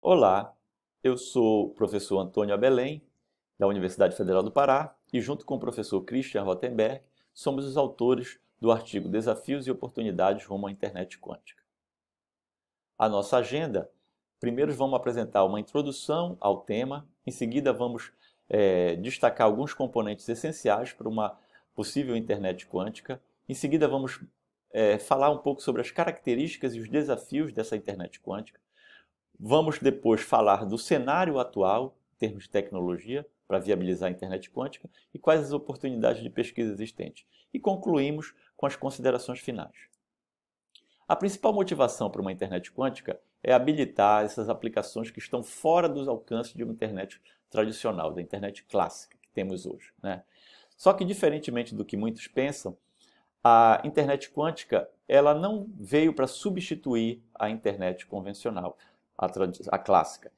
Olá, eu sou o professor Antônio Abelém, da Universidade Federal do Pará, e junto com o professor Christian Rothenberg, somos os autores do artigo Desafios e Oportunidades rumo à Internet Quântica. A nossa agenda: primeiro vamos apresentar uma introdução ao tema, em seguida vamos destacar alguns componentes essenciais para uma possível internet quântica, em seguida vamos falar um pouco sobre as características e os desafios dessa internet quântica. Vamos depois falar do cenário atual, em termos de tecnologia, para viabilizar a internet quântica e quais as oportunidades de pesquisa existentes. E concluímos com as considerações finais. A principal motivação para uma internet quântica é habilitar essas aplicações que estão fora dos alcances de uma internet tradicional, da internet clássica que temos hoje, né? Só que, diferentemente do que muitos pensam, a internet quântica ela não veio para substituir a internet convencional, a clássica,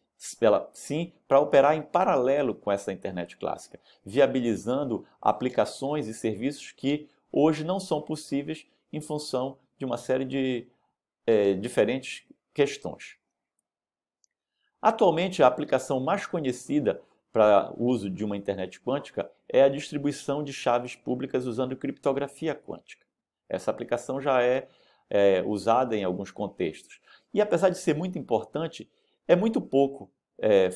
sim para operar em paralelo com essa internet clássica, viabilizando aplicações e serviços que hoje não são possíveis em função de uma série de diferentes questões. Atualmente, a aplicação mais conhecida para o uso de uma internet quântica é a distribuição de chaves públicas usando criptografia quântica. Essa aplicação já é usada em alguns contextos. E apesar de ser muito importante, é muito pouco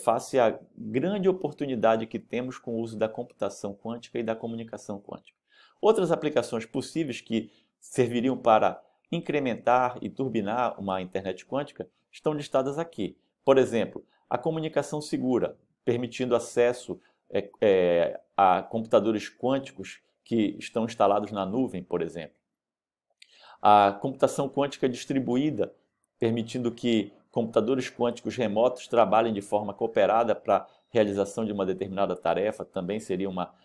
face à grande oportunidade que temos com o uso da computação quântica e da comunicação quântica. Outras aplicações possíveis que serviriam para incrementar e turbinar uma internet quântica estão listadas aqui. Por exemplo, a comunicação segura, permitindo acesso a computadores quânticos que estão instalados na nuvem, por exemplo. A computação quântica distribuída, permitindo que computadores quânticos remotos trabalhem de forma cooperada para a realização de uma determinada tarefa, também seria uma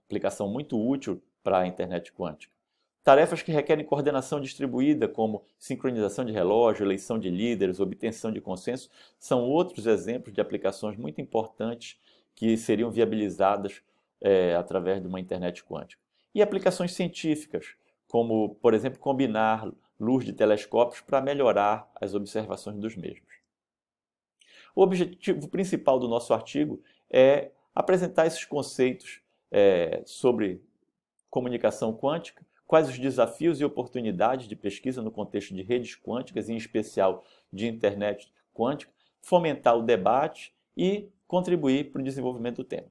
aplicação muito útil para a internet quântica. Tarefas que requerem coordenação distribuída, como sincronização de relógio, eleição de líderes, obtenção de consenso, são outros exemplos de aplicações muito importantes que seriam viabilizadas através de uma internet quântica. E aplicações científicas, como, por exemplo, combinar luz de telescópios para melhorar as observações dos mesmos. O objetivo principal do nosso artigo é apresentar esses conceitos sobre comunicação quântica, quais os desafios e oportunidades de pesquisa no contexto de redes quânticas, em especial de internet quântica, fomentar o debate e contribuir para o desenvolvimento do tema.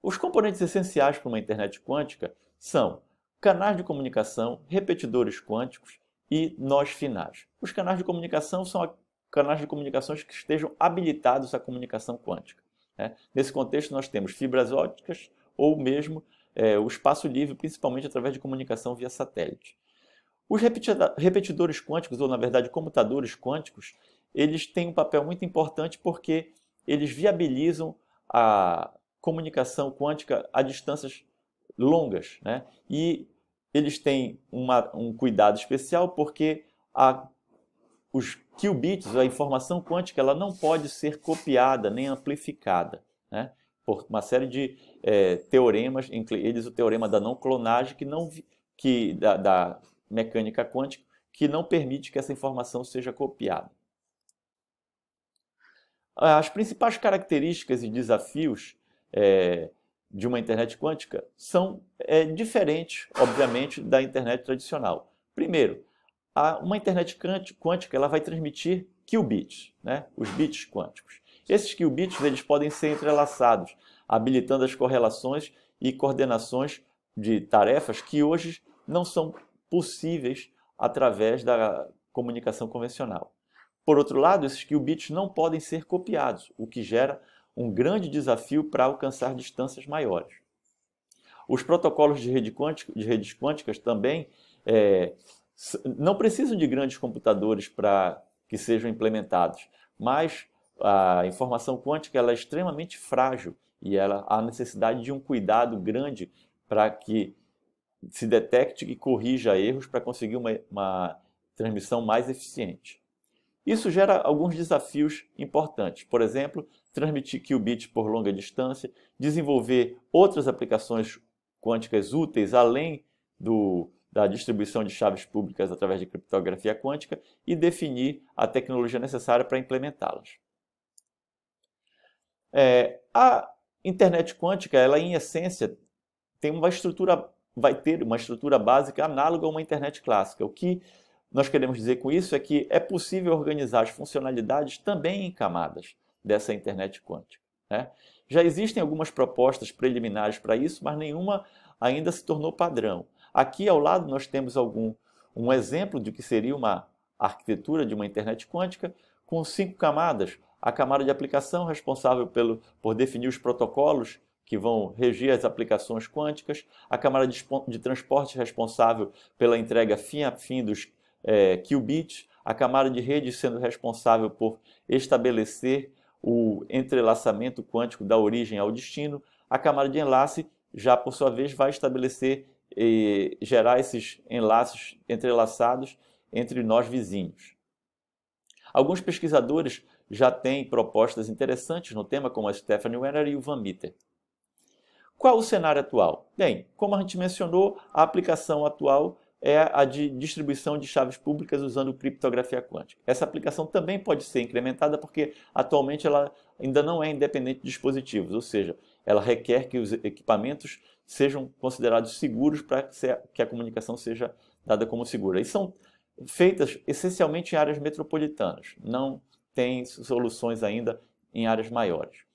Os componentes essenciais para uma internet quântica são canais de comunicação, repetidores quânticos e nós finais. Os canais de comunicação são canais de comunicações que estejam habilitados à comunicação quântica, né? Nesse contexto, nós temos fibras ópticas ou mesmo o espaço livre, principalmente através de comunicação via satélite. Os repetidores quânticos, ou na verdade computadores quânticos, eles têm um papel muito importante porque eles viabilizam a comunicação quântica a distâncias longas, né? E eles têm um cuidado especial porque os qubits, a informação quântica, ela não pode ser copiada nem amplificada, né? Por uma série de teoremas, entre eles o teorema da não clonagem, da mecânica quântica, que não permite que essa informação seja copiada. As principais características e desafios de uma internet quântica são diferentes, obviamente, da internet tradicional. Primeiro, uma internet quântica ela vai transmitir qubits, né? Os bits quânticos. Esses qubits eles podem ser entrelaçados, habilitando as correlações e coordenações de tarefas que hoje não são possíveis através da comunicação convencional. Por outro lado, esses qubits não podem ser copiados, o que gera um grande desafio para alcançar distâncias maiores. Os protocolos de redes quânticas também não precisam de grandes computadores para que sejam implementados, mas a informação quântica ela é extremamente frágil e há necessidade de um cuidado grande para que se detecte e corrija erros para conseguir uma transmissão mais eficiente. Isso gera alguns desafios importantes. Por exemplo, transmitir qubits por longa distância, desenvolver outras aplicações quânticas úteis além da distribuição de chaves públicas através de criptografia quântica e definir a tecnologia necessária para implementá-las. A internet quântica, ela em essência, vai ter uma estrutura básica análoga a uma internet clássica. O que nós queremos dizer com isso é que é possível organizar as funcionalidades também em camadas dessa internet quântica, né? Já existem algumas propostas preliminares para isso, mas nenhuma ainda se tornou padrão. Aqui ao lado nós temos um exemplo de que seria uma arquitetura de uma internet quântica com 5 camadas. A camada de aplicação responsável por definir os protocolos que vão reger as aplicações quânticas, a camada de transporte responsável pela entrega fim a fim dos qubits, a camada de rede sendo responsável por estabelecer o entrelaçamento quântico da origem ao destino, a camada de enlace já por sua vez vai estabelecer e gerar esses enlaces entrelaçados entre nós vizinhos. Alguns pesquisadores já têm propostas interessantes no tema, como a Stephanie Wenner e o Van Meter. Qual o cenário atual? Bem, como a gente mencionou, a aplicação atual é a de distribuição de chaves públicas usando criptografia quântica. Essa aplicação também pode ser incrementada porque atualmente ela ainda não é independente de dispositivos, ou seja, ela requer que os equipamentos sejam considerados seguros para que a comunicação seja dada como segura. E são feitas essencialmente em áreas metropolitanas, não tem soluções ainda em áreas maiores.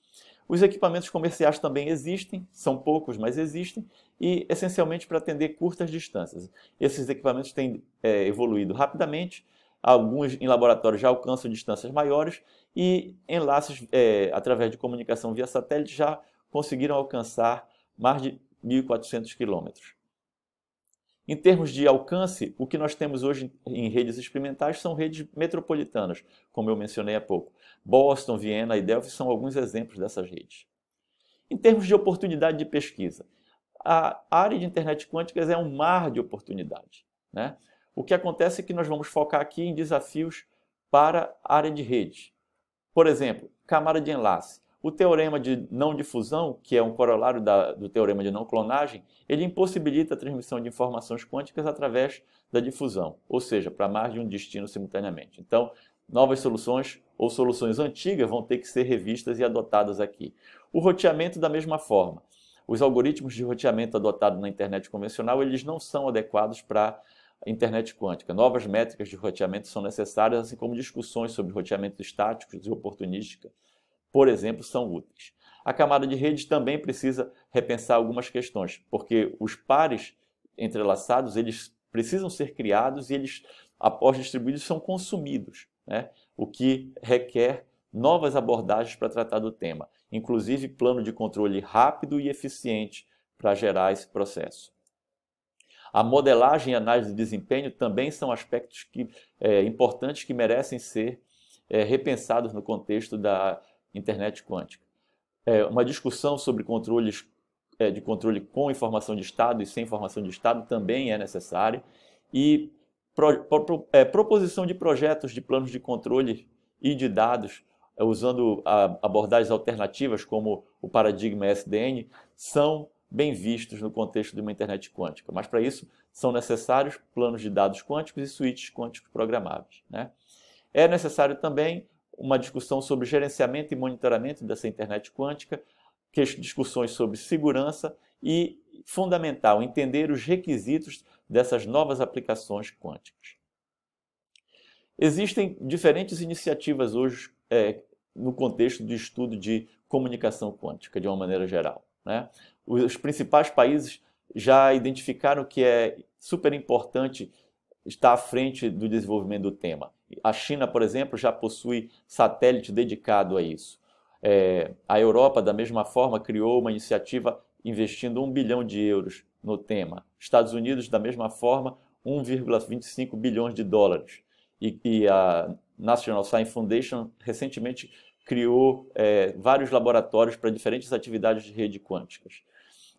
Os equipamentos comerciais também existem, são poucos, mas existem, e essencialmente para atender curtas distâncias. Esses equipamentos têm evoluído rapidamente, alguns em laboratórios já alcançam distâncias maiores e enlaces através de comunicação via satélite já conseguiram alcançar mais de 1.400 quilômetros. Em termos de alcance, o que nós temos hoje em redes experimentais são redes metropolitanas, como eu mencionei há pouco. Boston, Viena e Delphi são alguns exemplos dessas redes. Em termos de oportunidade de pesquisa, a área de internet quânticas é um mar de oportunidades, né? O que acontece é que nós vamos focar aqui em desafios para a área de redes. Por exemplo, camada de enlace. O teorema de não difusão, que é um corolário do teorema de não clonagem, ele impossibilita a transmissão de informações quânticas através da difusão, ou seja, para mais de um destino simultaneamente. Então, novas soluções ou soluções antigas vão ter que ser revistas e adotadas aqui. O roteamento da mesma forma. Os algoritmos de roteamento adotados na internet convencional, eles não são adequados para a internet quântica. Novas métricas de roteamento são necessárias, assim como discussões sobre roteamento estático e oportunística, por exemplo, são úteis. A camada de rede também precisa repensar algumas questões, porque os pares entrelaçados, eles precisam ser criados e eles, após distribuídos, são consumidos, né? O que requer novas abordagens para tratar do tema, inclusive plano de controle rápido e eficiente para gerar esse processo. A modelagem e análise de desempenho também são aspectos importantes que merecem ser repensados no contexto da internet quântica. Uma discussão sobre controles de controle com informação de estado e sem informação de estado também é necessária, e proposição de projetos de planos de controle e de dados usando abordagens alternativas como o paradigma SDN são bem vistos no contexto de uma internet quântica, mas para isso são necessários planos de dados quânticos e switches quânticos programáveis, né? É necessário também uma discussão sobre gerenciamento e monitoramento dessa internet quântica, discussões sobre segurança e, fundamental, entender os requisitos dessas novas aplicações quânticas. Existem diferentes iniciativas hoje no contexto do estudo de comunicação quântica, de uma maneira geral, né? Os principais países já identificaram que é super importante estar à frente do desenvolvimento do tema. A China, por exemplo, já possui satélite dedicado a isso. A Europa, da mesma forma, criou uma iniciativa investindo 1 bilhão de euros no tema. Estados Unidos, da mesma forma, 1,25 bilhões de dólares. E a National Science Foundation recentemente criou vários laboratórios para diferentes atividades de rede quânticas.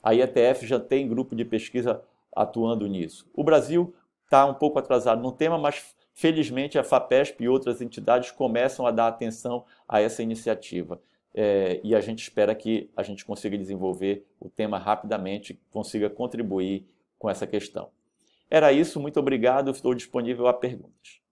A IETF já tem grupo de pesquisa atuando nisso. O Brasil está um pouco atrasado no tema, mas felizmente a FAPESP e outras entidades começam a dar atenção a essa iniciativa. E a gente espera que a gente consiga desenvolver o tema rapidamente, consiga contribuir com essa questão. Era isso, muito obrigado, estou disponível a perguntas.